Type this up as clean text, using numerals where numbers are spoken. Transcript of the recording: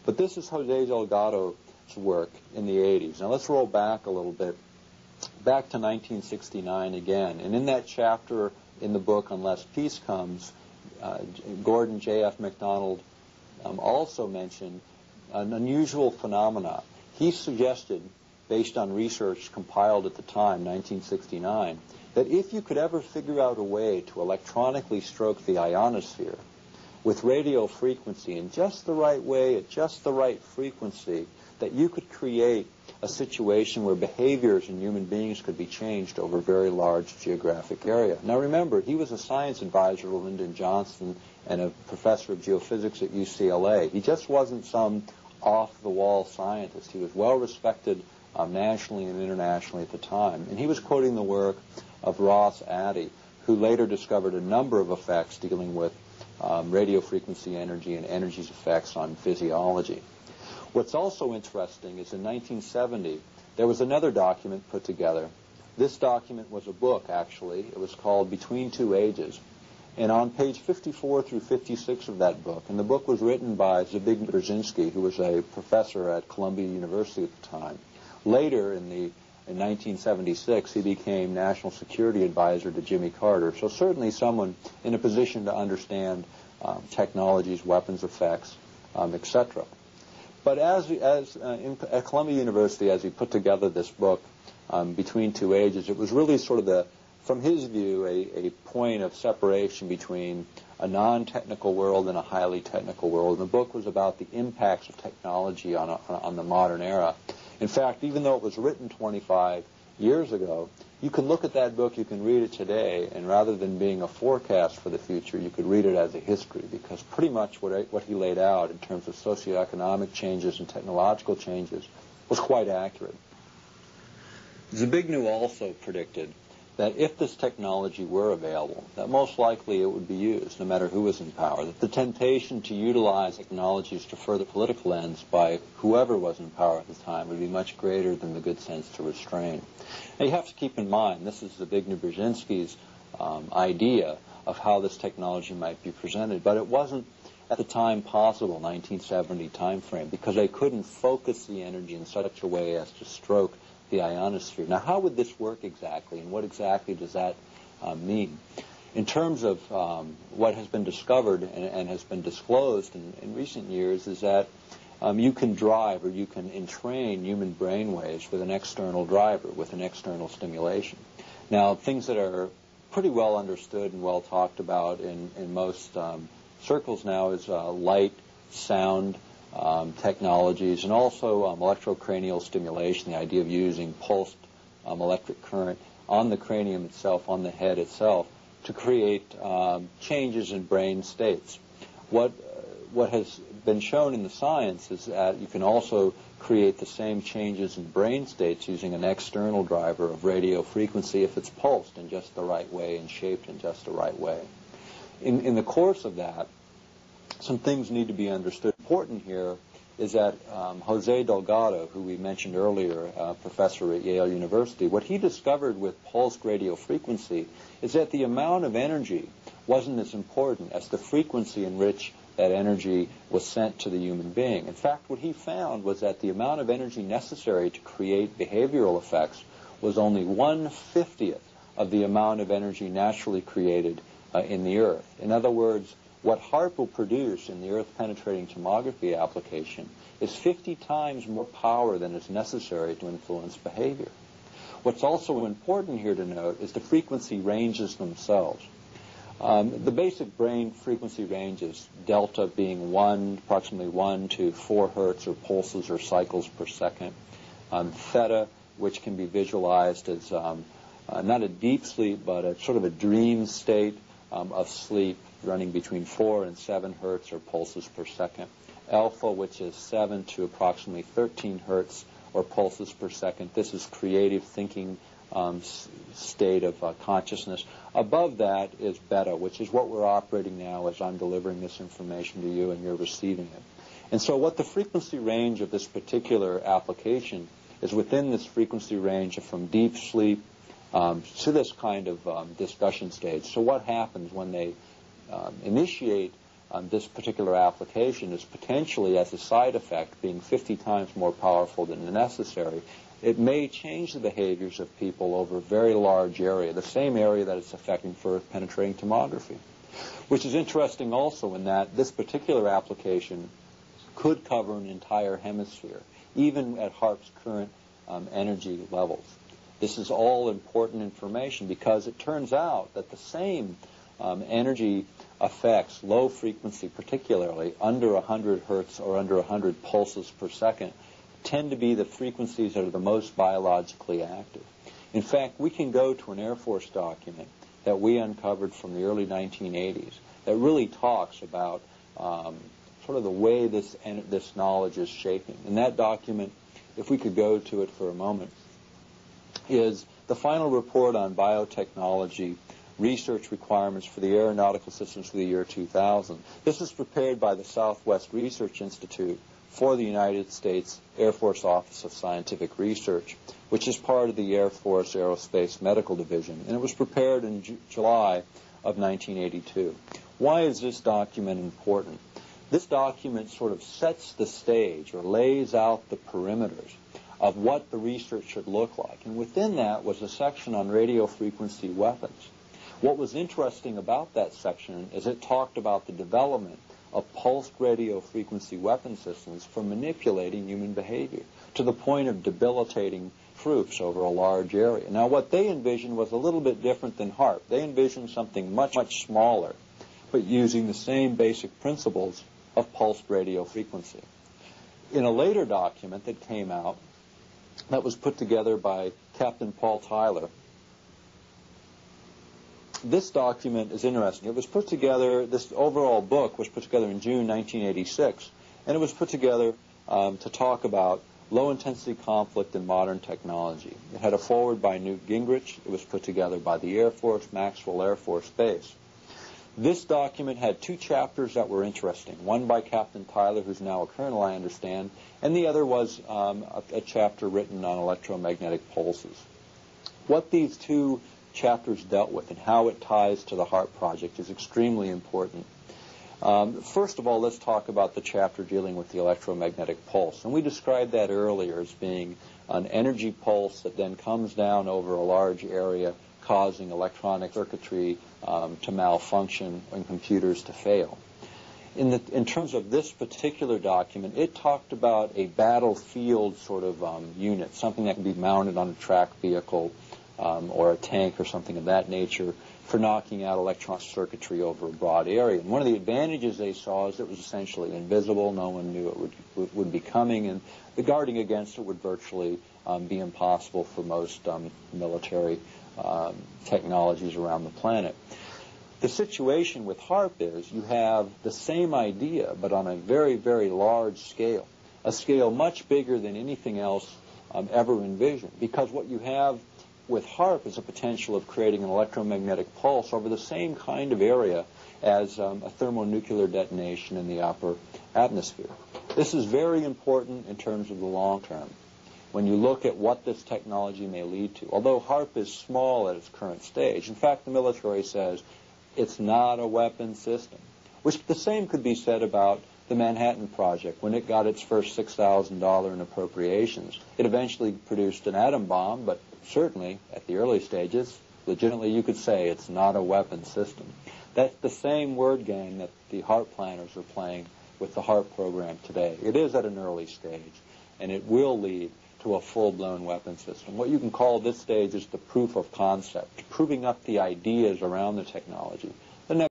But this is Jose Delgado's work in the 80s. Now let's roll back a little bit, back to 1969 again. And in that chapter in the book, Unless Peace Comes, Gordon J.F. MacDonald also mentioned an unusual phenomena. He suggested, based on research compiled at the time, 1969, that if you could ever figure out a way to electronically stroke the ionosphere with radio frequency in just the right way, at just the right frequency, that you could create a situation where behaviors in human beings could be changed over a very large geographic area. Now remember, he was a science advisor to Lyndon Johnson and a professor of geophysics at UCLA. He just wasn't some off-the-wall scientist. He was well respected nationally and internationally at the time. And he was quoting the work of Ross Addy, who later discovered a number of effects dealing with radio frequency energy and energy's effects on physiology. What's also interesting is in 1970, there was another document put together. This document was a book, actually. It was called Between Two Ages. And on page 54 through 56 of that book, and the book was written by Zbigniew Brzezinski, who was a professor at Columbia University at the time. Later, in 1976, he became National Security Advisor to Jimmy Carter, so certainly someone in a position to understand technologies, weapons effects, etc. But at Columbia University, as he put together this book, Between Two Ages, it was really sort of from his view, a point of separation between a non-technical world and a highly technical world. And the book was about the impacts of technology on the modern era. In fact, even though it was written 25 years ago, you can look at that book, you can read it today, and rather than being a forecast for the future, you could read it as a history, because pretty much what he laid out in terms of socioeconomic changes and technological changes was quite accurate. Zbigniew also predicted that if this technology were available, that most likely it would be used, no matter who was in power, that the temptation to utilize technologies to further political ends by whoever was in power at the time would be much greater than the good sense to restrain. Now you have to keep in mind, this is Zbigniew Brzezinski's idea of how this technology might be presented, but it wasn't at the time possible, 1970 time frame, because they couldn't focus the energy in such a way as to stroke the ionosphere. Now, how would this work exactly, and what exactly does that mean? In terms of what has been discovered and has been disclosed in recent years is that you can drive or you can entrain human brain waves with an external driver, with an external stimulation. Now, things that are pretty well understood and well talked about in most circles now is light, sound, technologies, and also electrocranial stimulation, the idea of using pulsed electric current on the cranium itself, on the head itself, to create changes in brain states. What has been shown in the science is that you can also create the same changes in brain states using an external driver of radio frequency if it's pulsed in just the right way and shaped in just the right way. In the course of that, some things need to be understood. Important here is that Jose Delgado, who we mentioned earlier, professor at Yale University, what he discovered with pulsed radio frequency is that the amount of energy wasn't as important as the frequency in which that energy was sent to the human being. In fact, what he found was that the amount of energy necessary to create behavioral effects was only 1/50th of the amount of energy naturally created in the Earth. In other words, what HAARP will produce in the Earth-penetrating tomography application is 50 times more power than is necessary to influence behavior. What's also important here to note is the frequency ranges themselves. The basic brain frequency ranges, delta being approximately 1 to 4 hertz or pulses or cycles per second. Theta, which can be visualized as not a deep sleep, but a sort of a dream state of sleep, running between 4 and 7 hertz or pulses per second. Alpha, which is 7 to approximately 13 hertz or pulses per second. This is creative thinking state of consciousness. Above that is beta, which is what we're operating now as I'm delivering this information to you and you're receiving it. And so what the frequency range of this particular application is within this frequency range from deep sleep to this kind of discussion stage. So what happens when they initiate this particular application is potentially, as a side effect, being 50 times more powerful than necessary, it may change the behaviors of people over a very large area, the same area that it's affecting for penetrating tomography. Which is interesting also in that this particular application could cover an entire hemisphere, even at HAARP's current energy levels. This is all important information because it turns out that the same energy effects, low frequency particularly, under 100 hertz or under 100 pulses per second, tend to be the frequencies that are the most biologically active. In fact, we can go to an Air Force document that we uncovered from the early 1980s that really talks about sort of the way this knowledge is shaping. And that document, if we could go to it for a moment, is the final report on biotechnology research requirements for the aeronautical systems for the year 2000. This was prepared by the Southwest Research Institute for the United States Air Force Office of Scientific Research, which is part of the Air Force Aerospace Medical Division, and it was prepared in July of 1982. Why is this document important? This document sort of sets the stage or lays out the perimeters of what the research should look like, and within that was a section on radio frequency weapons. What was interesting about that section is it talked about the development of pulsed radio frequency weapon systems for manipulating human behavior to the point of debilitating troops over a large area. Now, what they envisioned was a little bit different than HAARP. They envisioned something much, much smaller, but using the same basic principles of pulsed radio frequency. In a later document that came out, that was put together by Captain Paul Tyler, this document is interesting. It was put together, this overall book was put together in June 1986, and it was put together to talk about low-intensity conflict in modern technology. It had a foreword by Newt Gingrich. It was put together by the Air Force, Maxwell Air Force Base. This document had two chapters that were interesting, one by Captain Tyler, who's now a colonel, I understand, and the other was a chapter written on electromagnetic pulses. What these two chapters dealt with and how it ties to the HAARP project is extremely important. First of all, let's talk about the chapter dealing with the electromagnetic pulse. And we described that earlier as being an energy pulse that then comes down over a large area, causing electronic circuitry to malfunction and computers to fail. In terms of this particular document, it talked about a battlefield sort of unit, something that can be mounted on a tracked vehicle or a tank or something of that nature for knocking out electronic circuitry over a broad area. And one of the advantages they saw is it was essentially invisible. No one knew it would be coming, and the guarding against it would virtually be impossible for most military technologies around the planet. The situation with HAARP is you have the same idea, but on a very, very large scale, a scale much bigger than anything else ever envisioned, because what you have with HAARP is a potential of creating an electromagnetic pulse over the same kind of area as a thermonuclear detonation in the upper atmosphere. This is very important in terms of the long term when you look at what this technology may lead to. Although HAARP is small at its current stage, in fact, the military says it's not a weapon system, which the same could be said about the Manhattan Project. When it got its first $6,000 in appropriations, it eventually produced an atom bomb, but certainly at the early stages, legitimately you could say it's not a weapon system. That's the same word game that the HAARP planners are playing with the HAARP program today. It is at an early stage, and it will lead to a full-blown weapon system. What you can call this stage is the proof of concept, proving up the ideas around the technology. The next